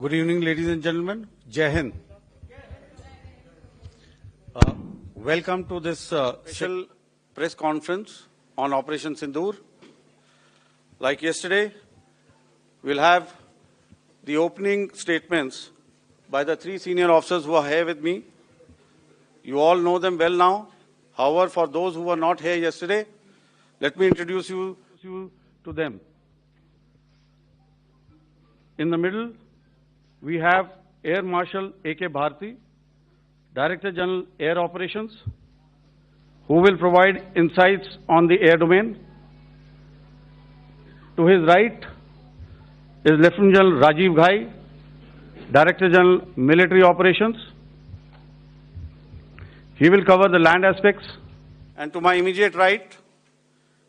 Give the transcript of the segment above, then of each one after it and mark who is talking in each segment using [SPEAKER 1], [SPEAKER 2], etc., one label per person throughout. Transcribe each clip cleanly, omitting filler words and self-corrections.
[SPEAKER 1] Good evening, ladies and gentlemen. Jai Hind. Welcome to this special press conference on Operation Sindoor. Like yesterday, we'll have the opening statements by the three senior officers who are here with me. You all know them well now. However, for those who were not here yesterday, let me introduce you to them. In the middle, we have Air Marshal A.K. Bharti, Director General Air Operations, who will provide insights on the air domain. To his right is Lieutenant General Rajiv Ghai, Director General Military Operations. He will cover the land aspects. And to my immediate right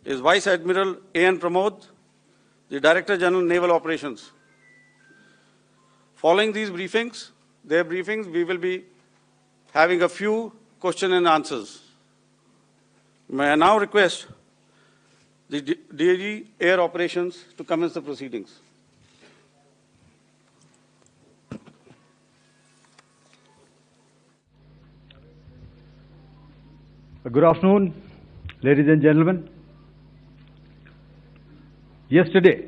[SPEAKER 1] is Vice Admiral A.N. Pramod, the Director General Naval Operations. Following these briefings, we will be having a few question and answers. May I now request the DG Air Operations to commence the proceedings.
[SPEAKER 2] Good afternoon, ladies and gentlemen. Yesterday,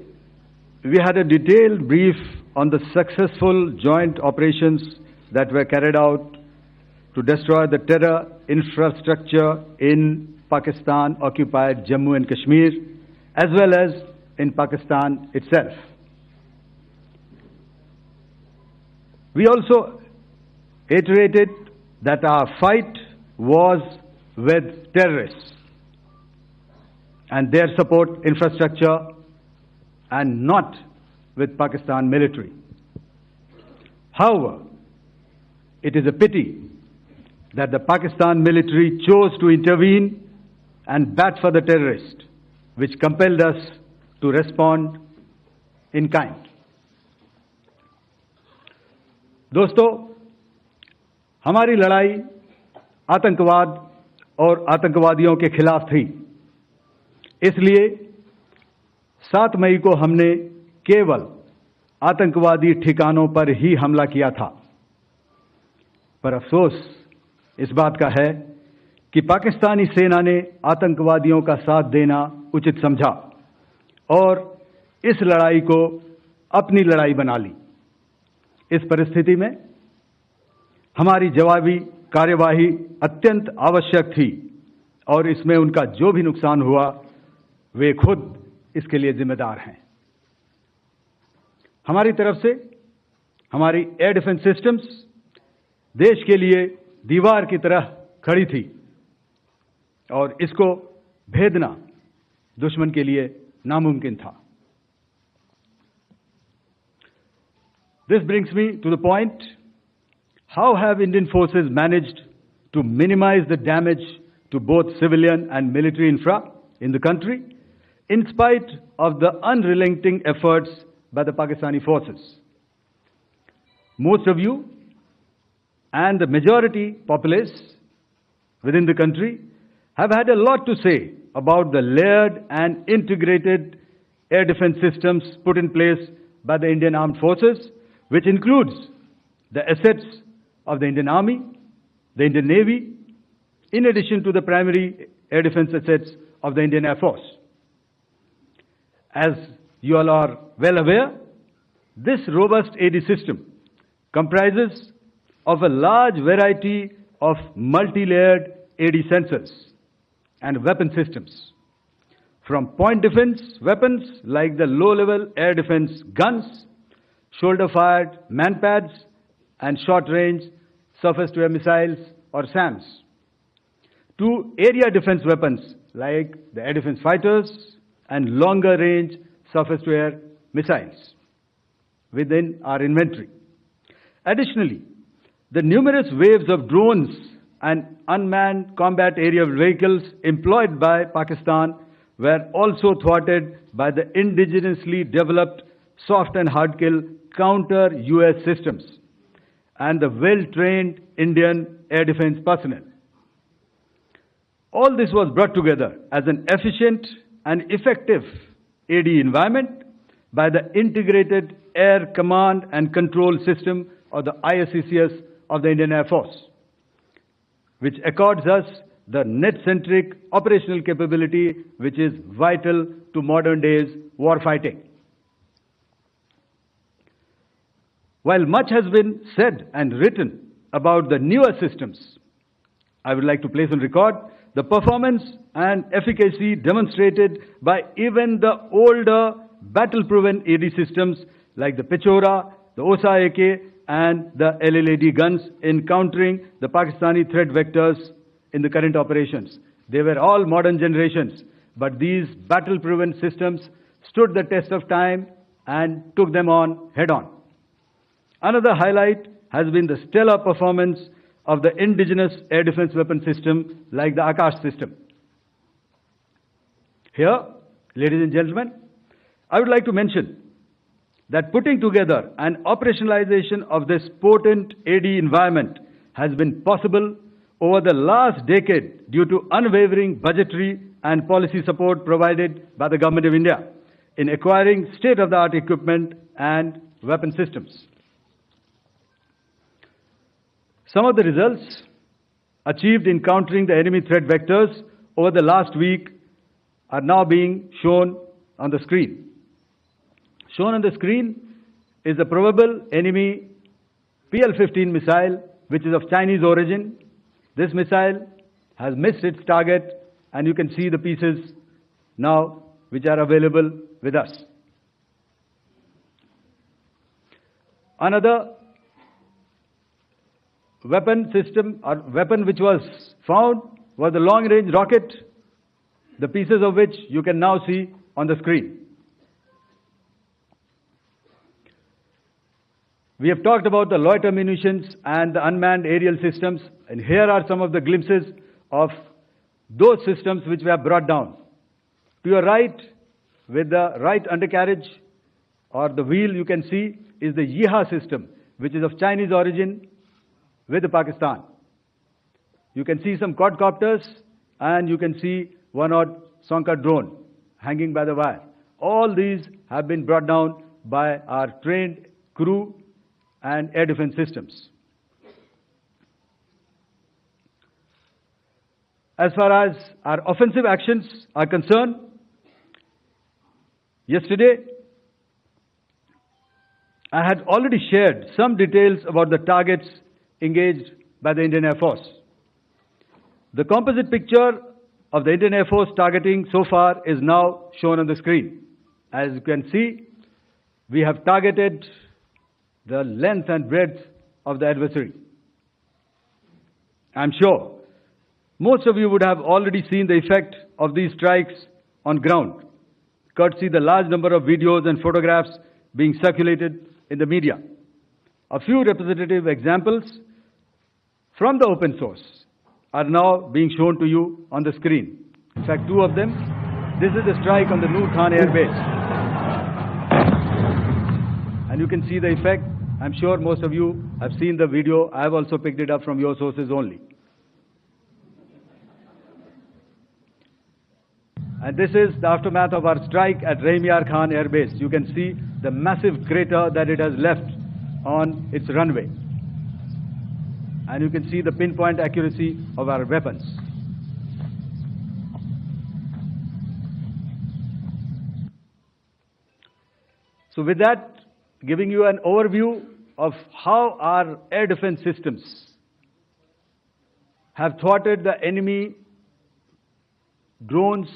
[SPEAKER 2] we had a detailed brief on the successful joint operations that were carried out to destroy the terror infrastructure in Pakistan-occupied Jammu and Kashmir, as well as in Pakistan itself. We also iterated that our fight was with terrorists and their support infrastructure and not with Pakistan military. However, it is a pity that the Pakistan military chose to intervene and bat for the terrorist, which compelled us to respond in kind. दोस्तों, हमारी लड़ाई आतंकवाद और आतंकवादियों के खिलाफ थी। इसलिए 7 मई को हमने केवल आतंकवादी ठिकानों पर ही हमला किया था। पर अफसोस इस बात का है कि पाकिस्तानी सेना ने आतंकवादियों का साथ देना उचित समझा और इस लड़ाई को अपनी लड़ाई बना ली। इस परिस्थिति में हमारी जवाबी कार्यवाही अत्यंत आवश्यक थी और इसमें उनका जो भी नुकसान हुआ, वे खुद इसके लिए जिम्मेदार हैं। हमारी तरफ से हमारी एयर डिफेंस सिस्टम्स देश के लिए दीवार की तरह खड़ी थी और इसको भेदना दुश्मन के लिए नामुमकिन था। This brings me to the point, how have Indian forces managed to minimize the damage to both civilian and military infra in the country in spite of the unrelenting efforts by the Pakistani forces? Most of you and the majority populace within the country have had a lot to say about the layered and integrated air defense systems put in place by the Indian Armed Forces, which includes the assets of the Indian Army, the Indian Navy, in addition to the primary air defense assets of the Indian Air Force. As you all are well aware, this robust AD system comprises of a large variety of multi-layered AD sensors and weapon systems, from point defense weapons like the low-level air defense guns, shoulder-fired manpads, and short-range surface-to-air missiles or SAMs, to area defense weapons like the air defense fighters and longer-range surface-to-air missiles within our inventory. Additionally, the numerous waves of drones and unmanned combat aerial vehicles employed by Pakistan were also thwarted by the indigenously developed soft and hard kill counter-US systems and the well-trained Indian air defense personnel. All this was brought together as an efficient and effective AD environment by the Integrated Air Command and Control System, or the ISCCS of the Indian Air Force, which accords us the net-centric operational capability which is vital to modern days warfighting. While much has been said and written about the newer systems, I would like to place on record the performance and efficacy demonstrated by even the older battle-proven AD systems like the Pechora, the OSA AK, and the LLAD guns in countering the Pakistani threat vectors in the current operations. They were all modern generations, but these battle-proven systems stood the test of time and took them on head-on. Another highlight has been the stellar performance of the indigenous air defense weapon system like the Akash system. Here, ladies and gentlemen, I would like to mention that putting together and operationalization of this potent AD environment has been possible over the last decade due to unwavering budgetary and policy support provided by the Government of India in acquiring state-of-the-art equipment and weapon systems. Some of the results achieved in countering the enemy threat vectors over the last week are now being shown on the screen. Shown on the screen is the probable enemy PL-15 missile, which is of Chinese origin. This missile has missed its target, and you can see the pieces now which are available with us. Another weapon system or weapon which was found was the long-range rocket, the pieces of which you can now see on the screen. We have talked about the loiter munitions and the unmanned aerial systems, and here are some of the glimpses of those systems which we have brought down. To your right, with the right undercarriage or the wheel, you can see is the Yeeha system, which is of Chinese origin with Pakistan. You can see some quadcopters, and you can see one odd Sonka drone hanging by the wire. All these have been brought down by our trained crew and air defense systems. As far as our offensive actions are concerned, yesterday I had already shared some details about the targets engaged by the Indian Air Force. The composite picture of the Indian Air Force targeting so far is now shown on the screen. As you can see, we have targeted the length and breadth of the adversary. I'm sure most of you would have already seen the effect of these strikes on ground, courtesy the large number of videos and photographs being circulated in the media. A few representative examples from the open source are now being shown to you on the screen. In fact, two of them. This is the strike on the Noor Khan Air Base. And you can see the effect. I'm sure most of you have seen the video. I have also picked it up from your sources only. And this is the aftermath of our strike at Rahim Yar Khan Air Base. You can see the massive crater that it has left on its runway. And you can see the pinpoint accuracy of our weapons. So with that, giving you an overview of how our air defense systems have thwarted the enemy drones,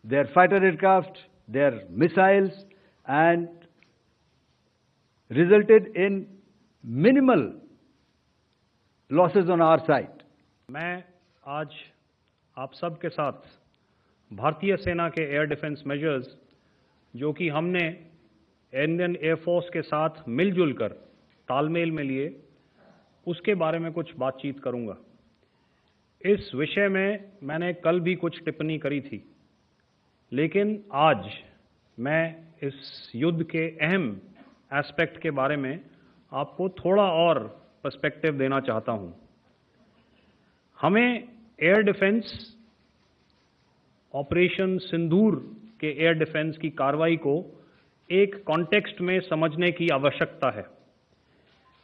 [SPEAKER 2] their fighter aircraft, their missiles, and resulted in minimal losses on our side.
[SPEAKER 3] मैं आज आप सब के साथ भारतीय सेना के air defence measures जो कि हमने इंडियन एयरफोर्स के साथ मिलजुल कर तालमेल में लिए, उसके बारे में कुछ बातचीत करूंगा। इस विषय में मैंने कल भी कुछ टिप्पणी करी थी, लेकिन आज मैं इस युद्ध के अहम एस्पेक्ट के बारे में आपको थोड़ा और पर्सपेक्टिव देना चाहता हूं। हमें एयर डिफेंस ऑपरेशन सिंदूर के एयर डिफेंस की कार्रवाई को एक कॉन्टेक्स्ट में समझने की आवश्यकता है।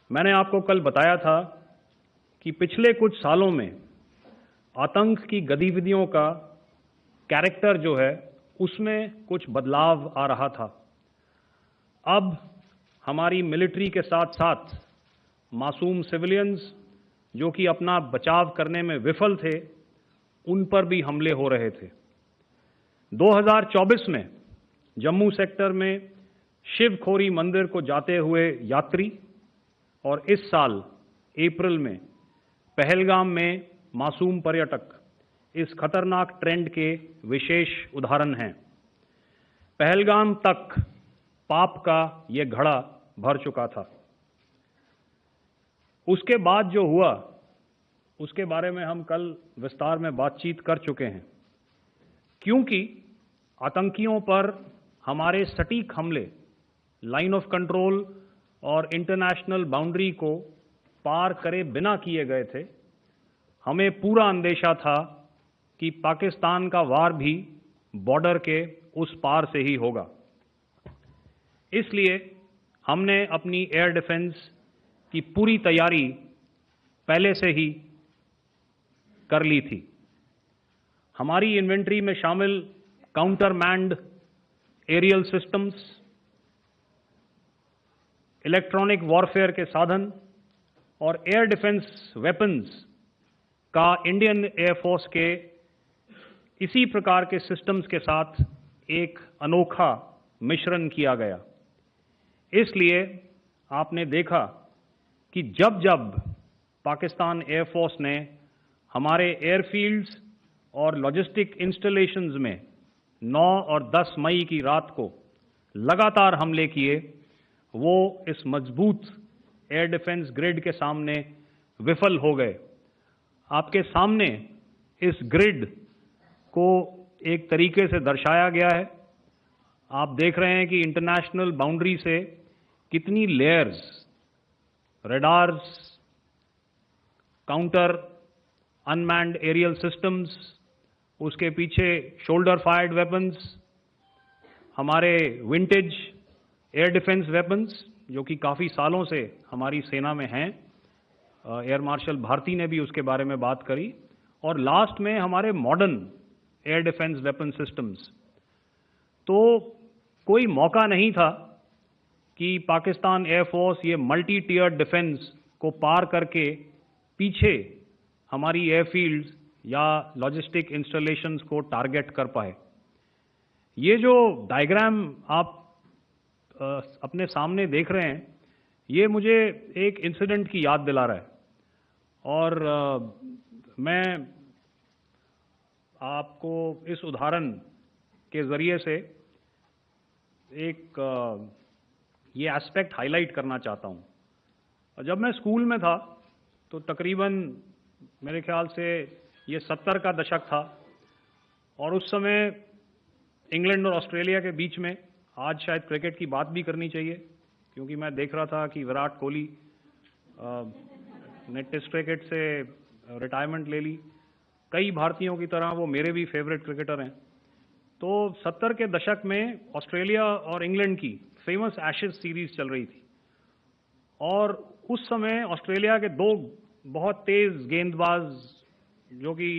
[SPEAKER 3] मैंने आपको कल बताया था कि पिछले कुछ सालों में आतंक की गतिविधियों का कैरेक्टर जो है उसमें कुछ बदलाव आ रहा था। अब हमारी मिलिट्री के साथ साथ मासूम सिविलियंस जो कि अपना बचाव करने में विफल थे, उन पर भी हमले हो रहे थे। 2024 में जम्मू सेक्टर में शिवखोरी मंदिर को जाते हुए यात्री और इस साल अप्रैल में पहलगाम में मासूम पर्यटक इस खतरनाक ट्रेंड के विशेष उदाहरण हैं। पहलगाम तक पाप का ये घड़ा भर चुका था। उसके बाद जो हुआ उसके बारे में हम कल विस्तार में बातचीत कर चुके हैं। क्योंकि आतंकियों पर हमारे सटीक हमले लाइन ऑफ कंट्रोल और इंटरनेशनल बाउंड्री को पार करे बिना किए गए थे, हमें पूरा अंदेशा था कि पाकिस्तान का वार भी बॉर्डर के उस पार से ही होगा। इसलिए हमने अपनी एयर डिफेंस की पूरी तैयारी पहले से ही कर ली थी। हमारी इन्वेंट्री में शामिल counter manned aerial systems, electronic warfare के साधन और एयर डिफेंस वेपन्स का इंडियन एयरफोर्स के इसी प्रकार के सिस्टम्स के साथ एक अनोखा मिश्रण किया गया। इसलिए आपने देखा कि जब जब पाकिस्तान एयरफोर्स ने हमारे एयरफील्ड्स और लॉजिस्टिक इंस्टॉलेशंस में 9 और 10 मई की रात को लगातार हमले किए, वो इस मजबूत एयर डिफेंस ग्रिड के सामने विफल हो गए। आपके सामने इस ग्रिड को एक तरीके से दर्शाया गया है। आप देख रहे हैं कि इंटरनेशनल बाउंड्री से कितनी layers, radars, counter unmanned aerial systems, उसके पीछे शोल्डर फायर्ड वेपन्स, हमारे विंटेज एयर डिफेंस वेपन्स जो कि काफ़ी सालों से हमारी सेना में हैं। एयर मार्शल भारती ने भी उसके बारे में बात करी। और लास्ट में हमारे modern air defence weapon systems. तो कोई मौका नहीं था कि पाकिस्तान एयरफोर्स ये मल्टी टियर डिफेंस को पार करके पीछे हमारी एयरफील्ड्स या लॉजिस्टिक इंस्टॉलेशंस को टारगेट कर पाए। ये जो डायग्राम आप अपने सामने देख रहे हैं, ये मुझे एक इंसिडेंट की याद दिला रहा है। और मैं आपको इस उदाहरण के ज़रिए से एक ये एस्पेक्ट हाईलाइट करना चाहता हूँ। जब मैं स्कूल में था तो तकरीबन मेरे ख्याल से ये 70 का दशक था और उस समय इंग्लैंड और ऑस्ट्रेलिया के बीच में, आज शायद क्रिकेट की बात भी करनी चाहिए क्योंकि मैं देख रहा था कि विराट कोहली ने टेस्ट क्रिकेट से रिटायरमेंट ले ली। कई भारतीयों की तरह वो मेरे भी फेवरेट क्रिकेटर हैं। तो 70 के दशक में ऑस्ट्रेलिया और इंग्लैंड की फेमस एशेज सीरीज चल रही थी और उस समय ऑस्ट्रेलिया के 2 बहुत तेज गेंदबाज जो कि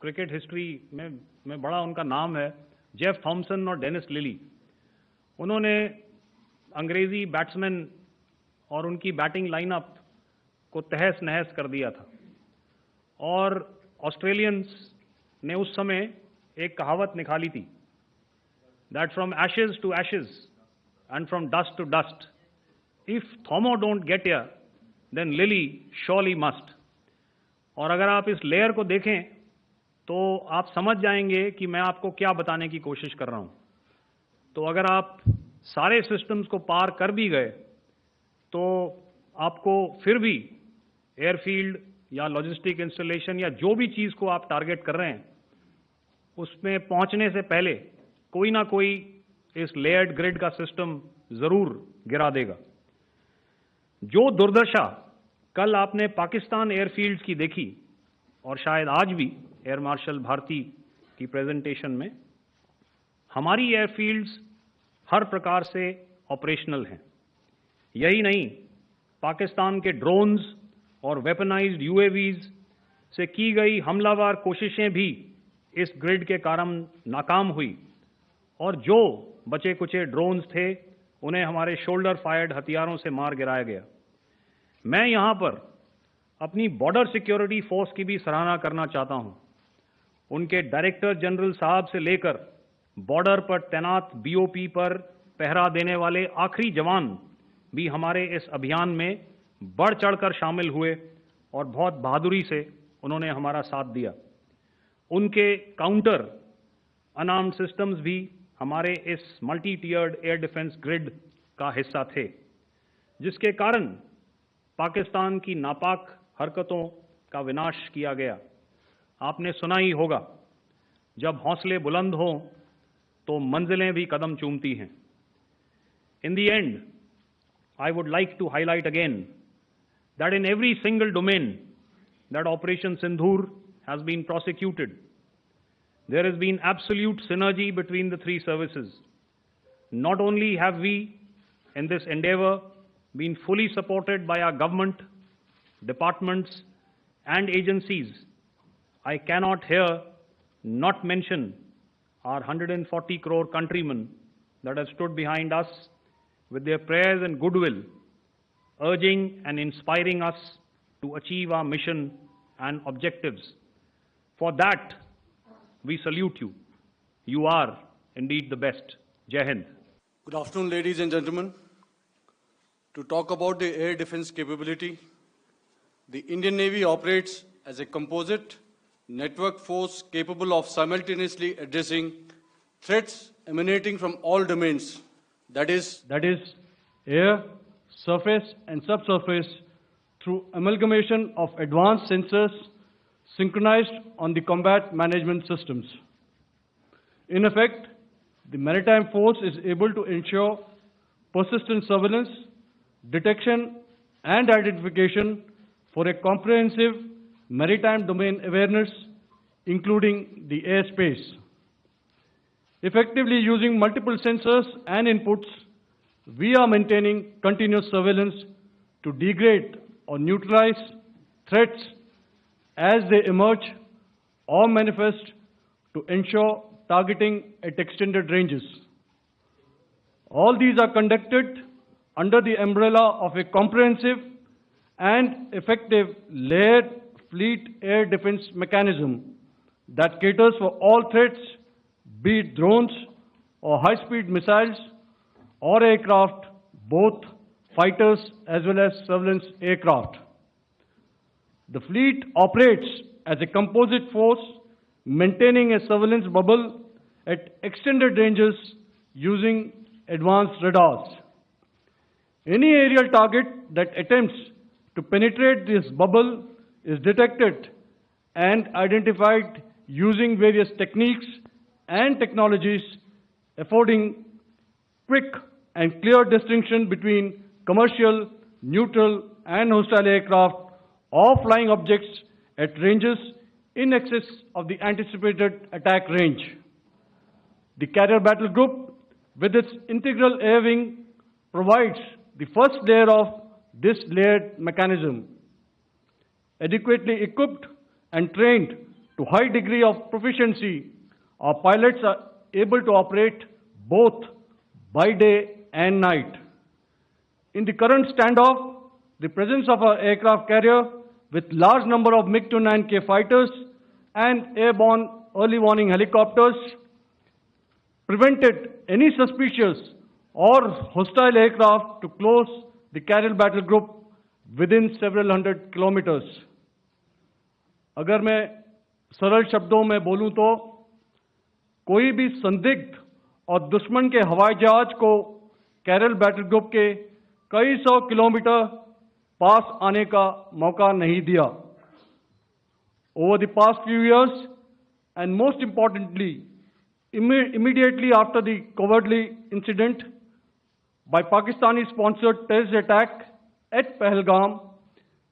[SPEAKER 3] क्रिकेट हिस्ट्री में बड़ा उनका नाम है, जेफ थॉमसन और डेनिस लिली, उन्होंने अंग्रेजी बैट्समैन और उनकी बैटिंग लाइनअप को तहस नहस कर दिया था। और ऑस्ट्रेलियंस ने उस समय एक कहावत निकाली थी, that from ashes to ashes and from dust to dust, if Thommo don't get here then Lillee surely must. और अगर आप इस लेयर को देखें तो आप समझ जाएंगे कि मैं आपको क्या बताने की कोशिश कर रहा हूं। तो अगर आप सारे सिस्टम्स को पार कर भी गए तो आपको फिर भी एयरफील्ड या लॉजिस्टिक इंस्टॉलेशन या जो भी चीज़ को आप टारगेट कर रहे हैं उसमें पहुंचने से पहले कोई ना कोई इस लेयर्ड ग्रिड का सिस्टम ज़रूर गिरा देगा। जो दुर्दशा कल आपने पाकिस्तान एयरफील्ड्स की देखी और शायद आज भी एयर मार्शल भारती की प्रेजेंटेशन में, हमारी एयरफील्ड्स हर प्रकार से ऑपरेशनल हैं। यही नहीं, पाकिस्तान के ड्रोन्स और वेपनाइज्ड यूएवीज से की गई हमलावर कोशिशें भी इस ग्रिड के कारण नाकाम हुई और जो बचे कुचे ड्रोन्स थे उन्हें हमारे शोल्डर फायर्ड हथियारों से मार गिराया गया। मैं यहां पर अपनी बॉर्डर सिक्योरिटी फोर्स की भी सराहना करना चाहता हूं। उनके डायरेक्टर जनरल साहब से लेकर बॉर्डर पर तैनात बीओपी पर पहरा देने वाले आखिरी जवान भी हमारे इस अभियान में बढ़ चढ़कर शामिल हुए और बहुत बहादुरी से उन्होंने हमारा साथ दिया। उनके काउंटर अनार्म्ड सिस्टम्स भी हमारे इस मल्टी टियर्ड एयर डिफेंस ग्रिड का हिस्सा थे, जिसके कारण पाकिस्तान की नापाक हरकतों का विनाश किया गया। आपने सुना ही होगा, जब हौसले बुलंद हों तो मंजिलें भी कदम चूमती हैं। In the end, I would like to highlight again that in every single domain that Operation Sindoor has been prosecuted, there has been absolute synergy between the three services. Not only have we, in this endeavor, been fully supported by our government, departments, and agencies, I cannot here not mention our 140 crore countrymen that have stood behind us with their prayers and goodwill, urging and inspiring us to achieve our mission and objectives. For that, we salute you. You are indeed the best. Jai Hind.
[SPEAKER 4] Good afternoon, ladies and gentlemen. To talk about the air defense capability, the Indian Navy operates as a composite network force capable of simultaneously addressing threats emanating from all domains. That is
[SPEAKER 5] air, surface and subsurface through amalgamation of advanced sensors synchronized on the combat management systems. In effect, the maritime force is able to ensure persistent surveillance, detection and identification for a comprehensive maritime domain awareness, including the airspace. Effectively using multiple sensors and inputs, we are maintaining continuous surveillance to degrade or neutralize threats as they emerge or manifest to ensure targeting at extended ranges. All these are conducted under the umbrella of a comprehensive and effective layered fleet air defense mechanism that caters for all threats, be it drones or high-speed missiles or aircraft, both fighters as well as surveillance aircraft. The fleet operates as a composite force, maintaining a surveillance bubble at extended ranges using advanced radars. Any aerial target that attempts to penetrate this bubble is detected and identified using various techniques and technologies, affording quick and clear distinction between commercial, neutral, and hostile aircraft or flying objects at ranges in excess of the anticipated attack range. The Carrier Battle Group, with its integral air wing, provides the first layer of this layered mechanism. Adequately equipped and trained to high degree of proficiency, our pilots are able to operate both by day and night. In the current standoff, the presence of our aircraft carrier with large number of MiG-29K fighters and airborne early warning helicopters prevented any suspicious or hostile aircraft to close the Carrier Battle Group within several hundred kilometers. अगर मैं सरल शब्दों में बोलूं तो कोई भी संदिग्ध और दुश्मन के हवाई जहाज को कैरल बैटल ग्रुप के कई सौ किलोमीटर पास आने का मौका नहीं दिया. Over the past few years, and most importantly, immediately after the cowardly incident by Pakistani-sponsored terrorist attack at Pahalgam,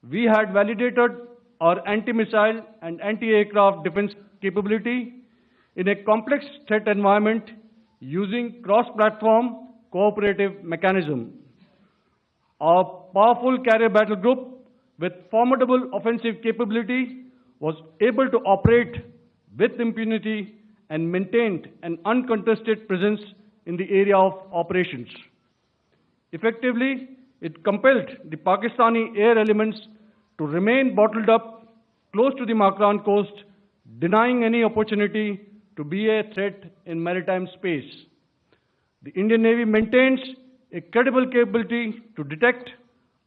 [SPEAKER 5] we had validated our anti-missile and anti-aircraft defense capability in a complex threat environment using cross-platform cooperative mechanism. Our powerful carrier battle group with formidable offensive capability was able to operate with impunity and maintained an uncontested presence in the area of operations. Effectively, it compelled the Pakistani air elements to remain bottled up close to the Makran coast, denying any opportunity to be a threat in maritime space. The Indian Navy maintains a credible capability to detect,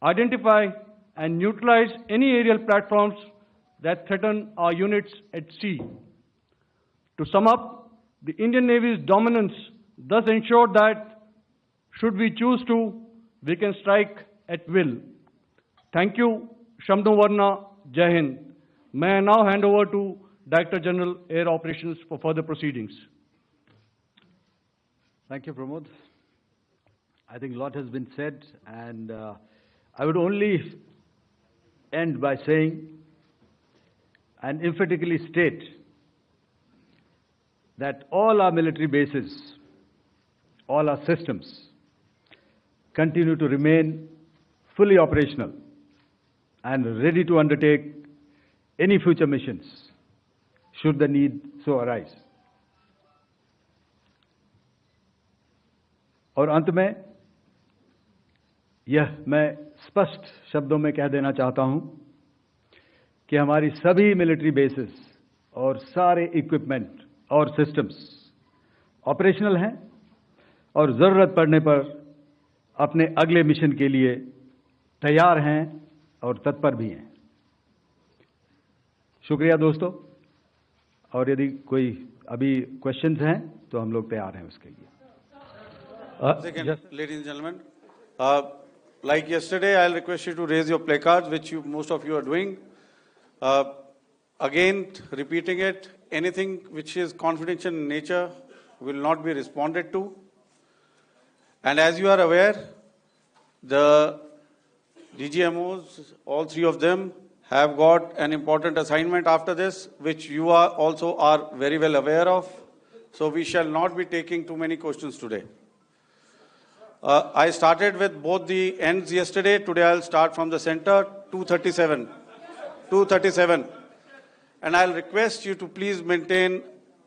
[SPEAKER 5] identify, and neutralize any aerial platforms that threaten our units at sea. To sum up, the Indian Navy's dominance thus ensured that, should we choose to, we can strike at will. Thank you. Shamdo Varna, Jai Hind. May I now hand over to Director General Air Operations for further proceedings.
[SPEAKER 2] Thank you, Pramod. I think a lot has been said, and I would only end by saying and emphatically state that all our military bases, all our systems continue to remain fully operational and ready to undertake any future missions should the need so arise. और अंत में यह मैं स्पष्ट शब्दों में कह देना चाहता हूं कि हमारी सभी मिलिट्री बेसेस और सारे इक्विपमेंट और सिस्टम्स ऑपरेशनल हैं और जरूरत पड़ने पर अपने अगले मिशन के लिए तैयार हैं और तत्पर भी हैं। शुक्रिया दोस्तों, और यदि कोई अभी क्वेश्चंस हैं तो हम लोग तैयार हैं उसके लिए।
[SPEAKER 1] Ladies and gentlemen, like yesterday, I'll request you to raise your placards, which most of you are doing. Again, repeating it, anything which is confidential in nature will not be responded to. And as you are aware, the DGMOs, all three of them, have got an important assignment after this, which you also are very well aware of. So we shall not be taking too many questions today. I started with both the ends yesterday. Today I'll start from the center, 237. 237. And I'll request you to please maintain,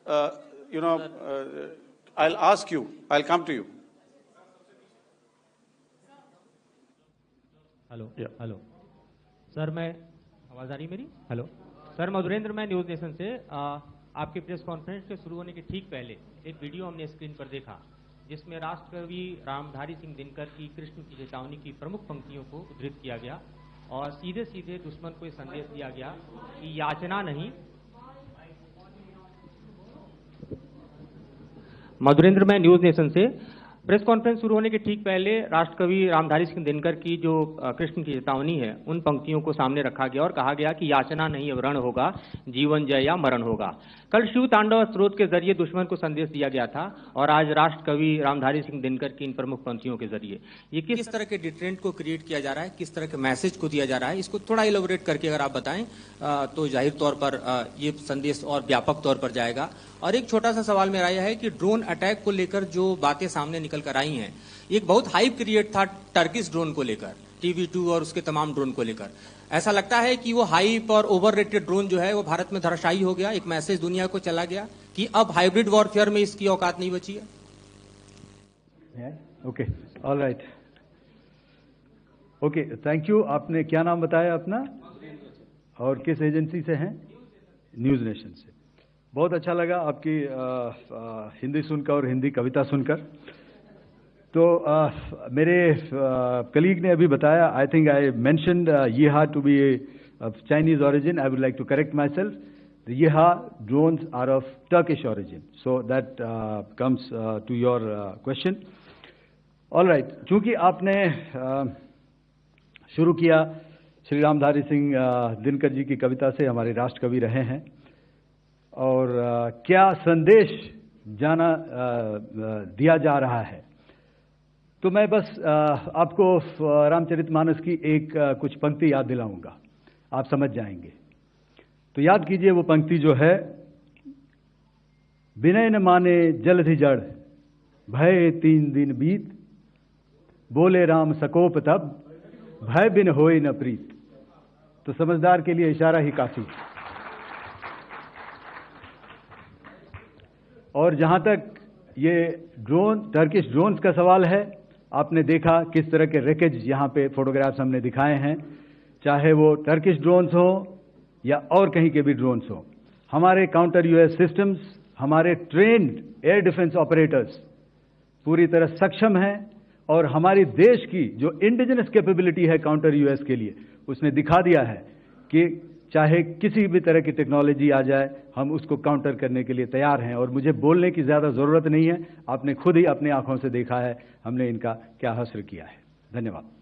[SPEAKER 1] I'll ask you, I'll come to you.
[SPEAKER 6] Hello hello sir, मैं आवाज़ आ रही मेरी? Hello sir, Madhurendra, मैं news nation से आपके press conference के शुरू होने के ठीक पहले एक वीडियो हमने स्क्रीन पर देखा जिसमें राष्ट्रकवि रामधारी सिंह दिनकर की कृष्ण की चेतावनी की प्रमुख पंक्तियों को उद्धृत किया गया और सीधे सीधे दुश्मन को संदेश दिया गया कि याचना नहीं। मधुरेंद्र, मैं न्यूज़ नेशन से प्रेस कॉन्फ्रेंस शुरू होने के ठीक पहले राष्ट्रकवि रामधारी सिंह दिनकर की जो कृष्ण की चेतावनी है उन पंक्तियों को सामने रखा गया और कहा गया कि याचना नहीं अब रण होगा, जीवन जय या मरण होगा। कल शिव तांडव स्रोत के जरिए दुश्मन को संदेश दिया गया था और आज राष्ट्रकवि रामधारी सिंह दिनकर की इन प्रमुख पंक्तियों के जरिए ये किस तरह के डिटरेंट को क्रिएट किया जा रहा है, किस तरह के मैसेज को दिया जा रहा है, इसको थोड़ा इलेबोरेट करके अगर आप बताएं तो जाहिर तौर पर ये संदेश और व्यापक तौर पर जाएगा। और एक छोटा सा सवाल मेरा यह है कि ड्रोन अटैक को लेकर जो बातें सामने निकल कर आई हैं, एक बहुत हाइप क्रिएट था टर्किश ड्रोन को लेकर, TB2 और उसके तमाम ड्रोन को लेकर। ऐसा लगता है कि वो हाइप और ओवररेटेड ड्रोन जो है वो भारत में धराशायी हो गया, एक मैसेज दुनिया को चला गया कि अब हाइब्रिड वॉरफेयर में इसकी औकात नहीं बची है।
[SPEAKER 2] Okay, all right, okay, thank you. आपने क्या नाम बताया अपना और किस एजेंसी से हैं? न्यूज़ नेशन से। बहुत अच्छा लगा आपकी हिंदी सुनकर और हिंदी कविता सुनकर। तो मेरे कलीग ने अभी बताया, I think I mentioned Yiha to be of Chinese origin. I would like to correct myself, the Yiha drones are of Turkish origin, so that comes to your question. All right, चूंकि आपने शुरू किया श्री रामधारी सिंह दिनकर जी की कविता से, हमारे राष्ट्रकवि रहे हैं, और क्या संदेश दिया जा रहा है, तो मैं बस आपको रामचरितमानस की एक कुछ पंक्ति याद दिलाऊंगा, आप समझ जाएंगे। तो याद कीजिए वो पंक्ति जो है, विनय न माने जलधि जड़, भय 3 दिन बीत, बोले राम सकोप तब, भय बिन होए न प्रीत। तो समझदार के लिए इशारा ही काफी है। और जहां तक ये टर्किश ड्रोन्स का सवाल है, आपने देखा किस तरह के रैकेज यहां पे फोटोग्राफ्स हमने दिखाए हैं, चाहे वो टर्किश ड्रोन्स हो या और कहीं के भी ड्रोन्स हो। हमारे काउंटर यूएस सिस्टम्स, हमारे ट्रेन्ड एयर डिफेंस ऑपरेटर्स पूरी तरह सक्षम हैं और हमारी देश की जो इंडिजिनस कैपेबिलिटी है काउंटर यूएस के लिए, उसने दिखा दिया है कि चाहे किसी भी तरह की टेक्नोलॉजी आ जाए, हम उसको काउंटर करने के लिए तैयार हैं। और मुझे बोलने की ज्यादा जरूरत नहीं है, आपने खुद ही अपनी आंखों से देखा है हमने इनका क्या हश्र किया है। धन्यवाद।